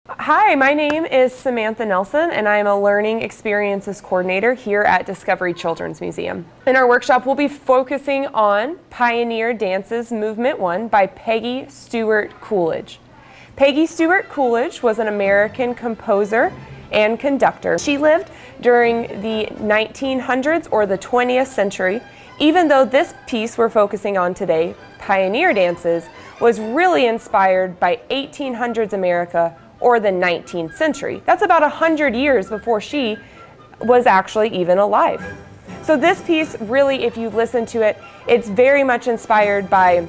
Hi, my name is Samantha Nelson, and I am a Learning Experiences Coordinator here at Discovery Children's Museum. In our workshop, we'll be focusing on Pioneer Dances Movement 1 by Peggy Stewart Coolidge. Peggy Stewart Coolidge was an American composer and conductor. She lived during the 1900s or the 20th century, even though this piece we're focusing on today, Pioneer Dances, was really inspired by 1800s America or the 19th century. That's about 100 years before she was actually even alive. So this piece really, if you listen to it, it's very much inspired by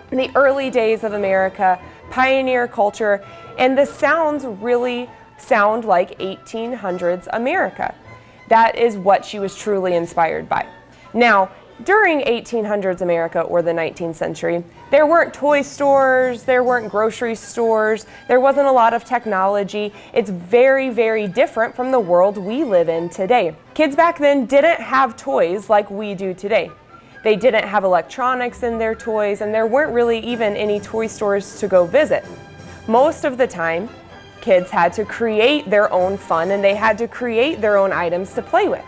the early days of America, pioneer culture, and the sounds really sound like 1800s America. That is what she was truly inspired by. Now, during 1800s America or the 19th century, there weren't toy stores, there weren't grocery stores, there wasn't a lot of technology. It's very, very different from the world we live in today. Kids back then didn't have toys like we do today. They didn't have electronics in their toys, and there weren't really even any toy stores to go visit. Most of the time, kids had to create their own fun, and they had to create their own items to play with.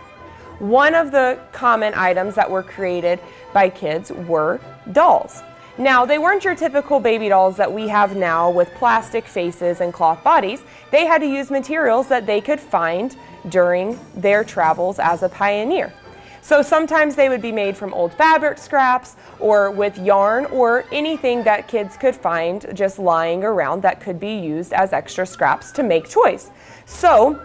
One of the common items that were created by kids were dolls. Now, they weren't your typical baby dolls that we have now with plastic faces and cloth bodies. They had to use materials that they could find during their travels as a pioneer. So sometimes they would be made from old fabric scraps or with yarn or anything that kids could find just lying around that could be used as extra scraps to make toys. So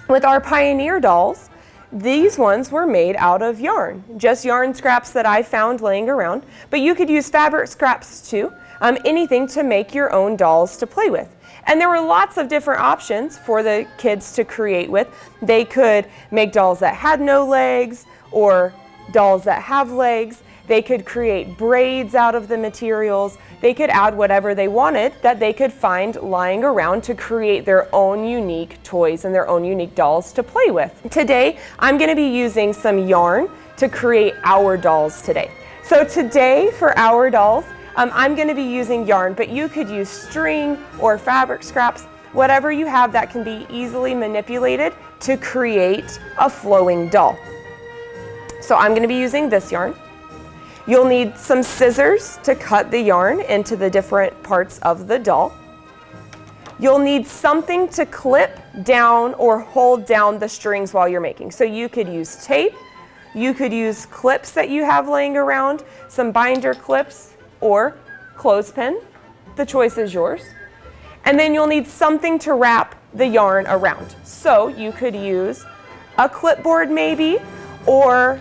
with our pioneer dolls, these ones were made out of yarn, just yarn scraps that I found laying around, but you could use fabric scraps too, anything to make your own dolls to play with. And there were lots of different options for the kids to create with. They could make dolls that had no legs or dolls that have legs. They could create braids out of the materials. They could add whatever they wanted that they could find lying around to create their own unique toys and their own unique dolls to play with. Today, I'm going to be using some yarn to create our dolls today. So today, for our dolls, I'm going to be using yarn, but you could use string or fabric scraps, whatever you have that can be easily manipulated to create a flowing doll. So I'm going to be using this yarn. You'll need some scissors to cut the yarn into the different parts of the doll. You'll need something to clip down or hold down the strings while you're making. So you could use tape, you could use clips that you have laying around, some binder clips or clothespin. The choice is yours. And then you'll need something to wrap the yarn around. So you could use a clipboard maybe, or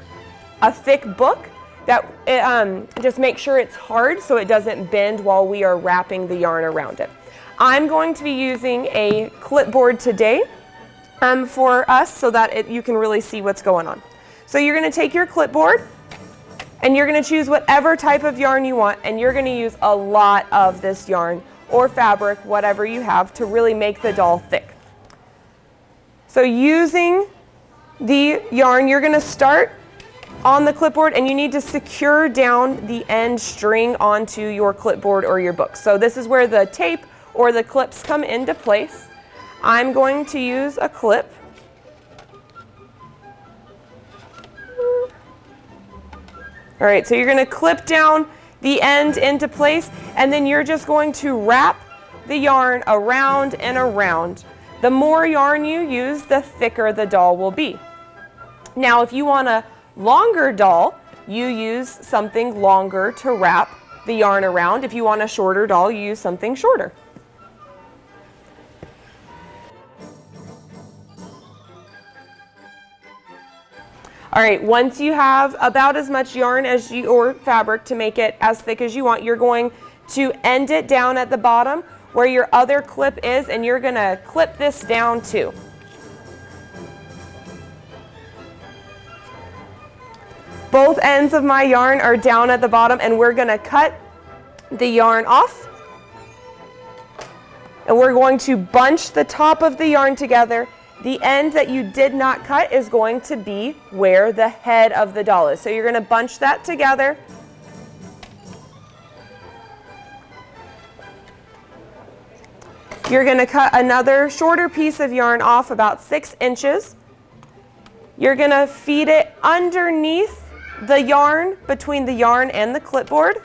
a thick book. That just make sure it's hard so it doesn't bend while we are wrapping the yarn around it. I'm going to be using a clipboard today for us so that you can really see what's going on. So you're going to take your clipboard and you're going to choose whatever type of yarn you want, and you're going to use a lot of this yarn or fabric, whatever you have, to really make the doll thick. So using the yarn, you're going to start on the clipboard, and you need to secure down the end string onto your clipboard or your book. So this is where the tape or the clips come into place. I'm going to use a clip. All right, so you're going to clip down the end into place, and then you're just going to wrap the yarn around and around. The more yarn you use, the thicker the doll will be. Now, if you want a longer doll, you use something longer to wrap the yarn around. If you want a shorter doll, you use something shorter. All right, once you have about as much yarn as or fabric to make it as thick as you want, you're going to end it down at the bottom where your other clip is, and you're going to clip this down too. Both ends of my yarn are down at the bottom, and we're going to cut the yarn off. And we're going to bunch the top of the yarn together. The end that you did not cut is going to be where the head of the doll is. So you're going to bunch that together. You're going to cut another shorter piece of yarn off about 6 inches. You're going to feed it underneath the yarn, between the yarn and the clipboard.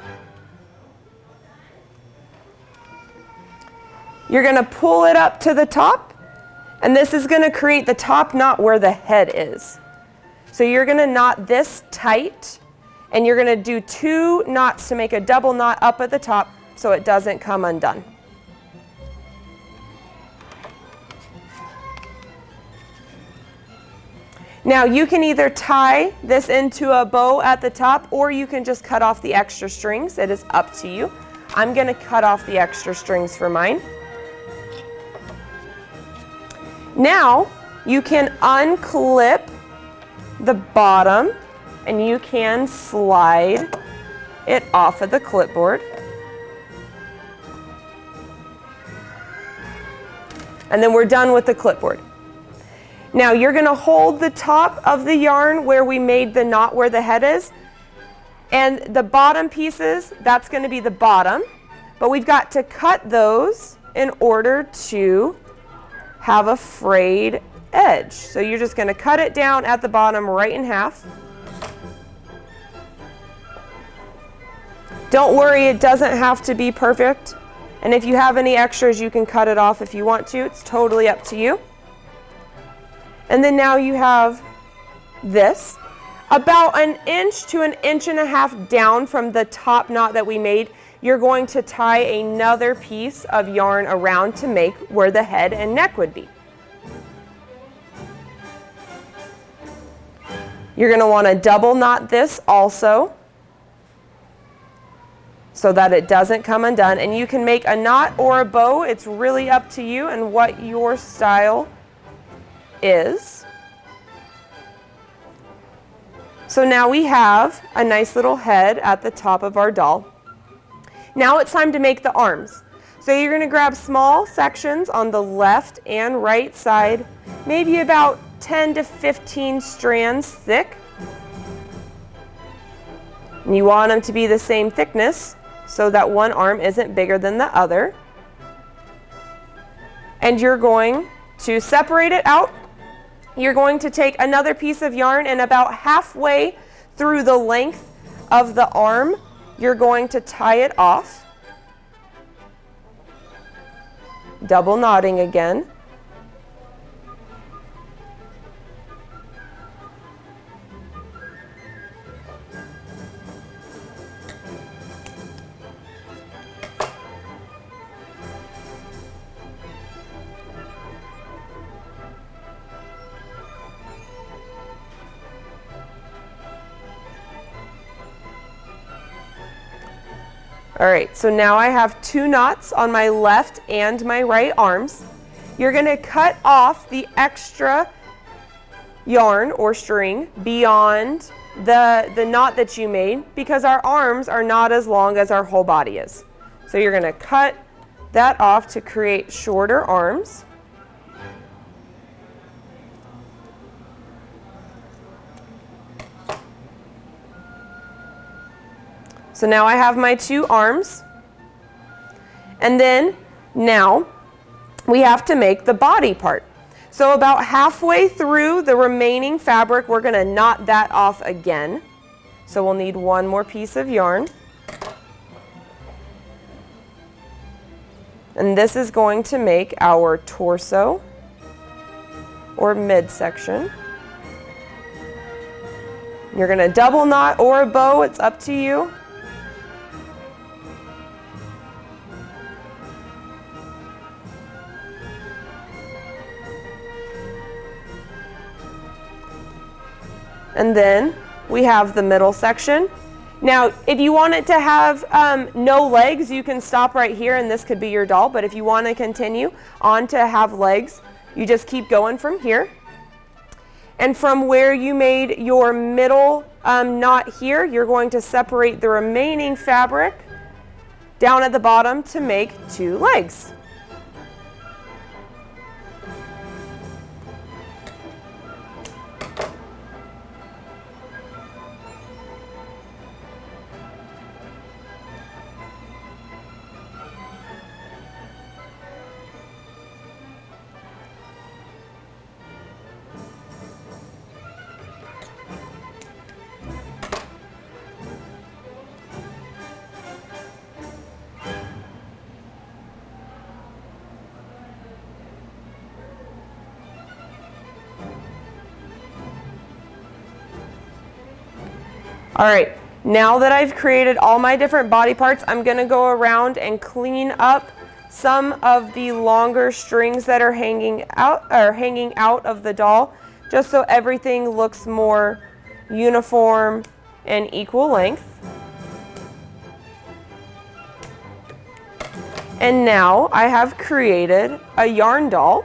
You're going to pull it up to the top, and this is going to create the top knot where the head is. So you're going to knot this tight, and you're going to do 2 knots to make a double knot up at the top so it doesn't come undone. Now you can either tie this into a bow at the top, or you can just cut off the extra strings. It is up to you. I'm going to cut off the extra strings for mine. Now you can unclip the bottom and you can slide it off of the clipboard. And then we're done with the clipboard. Now you're going to hold the top of the yarn where we made the knot where the head is, and the bottom pieces, that's going to be the bottom, but we've got to cut those in order to have a frayed edge. So you're just going to cut it down at the bottom right in half. Don't worry, it doesn't have to be perfect, and if you have any extras you can cut it off if you want to. It's totally up to you. And then now you have this. About 1 inch to 1.5 inches down from the top knot that we made, you're going to tie another piece of yarn around to make where the head and neck would be. You're going to want to double knot this also so that it doesn't come undone. And you can make a knot or a bow. It's really up to you and what your style is. So now we have a nice little head at the top of our doll. Now it's time to make the arms. So you're going to grab small sections on the left and right side, maybe about 10 to 15 strands thick. And you want them to be the same thickness so that one arm isn't bigger than the other. And you're going to separate it out. You're going to take another piece of yarn, and about halfway through the length of the arm, you're going to tie it off. Double knotting again. All right, so now I have 2 knots on my left and my right arms. You're going to cut off the extra yarn or string beyond the knot that you made, because our arms are not as long as our whole body is. So you're going to cut that off to create shorter arms. So now I have my 2 arms, and then now we have to make the body part. So about halfway through the remaining fabric, we're going to knot that off again. So we'll need 1 more piece of yarn. And this is going to make our torso or midsection. You're going to double knot or a bow, it's up to you. And then we have the middle section. Now, if you want it to have no legs, you can stop right here and this could be your doll. But if you want to continue on to have legs, you just keep going from here. And from where you made your middle knot here, you're going to separate the remaining fabric down at the bottom to make 2 legs. All right, now that I've created all my different body parts, I'm gonna go around and clean up some of the longer strings that are hanging out of the doll, just so everything looks more uniform and equal length. And now I have created a yarn doll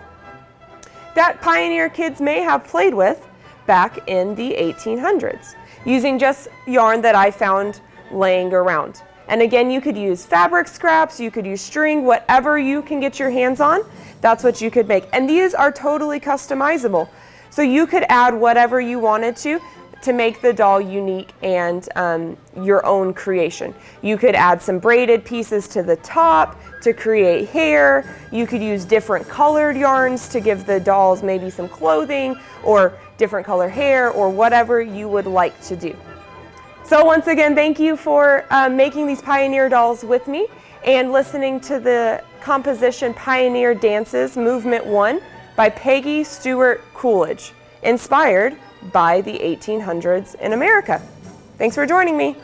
that Pioneer kids may have played with back in the 1800s, using just yarn that I found laying around. And again, you could use fabric scraps, you could use string, whatever you can get your hands on, that's what you could make. And these are totally customizable. So you could add whatever you wanted to make the doll unique and your own creation. You could add some braided pieces to the top to create hair. You could use different colored yarns to give the dolls maybe some clothing or different color hair or whatever you would like to do. So once again, thank you for making these Pioneer dolls with me and listening to the composition Pioneer Dances Movement 1 by Peggy Stewart Coolidge, inspired by the 1800s in America. Thanks for joining me.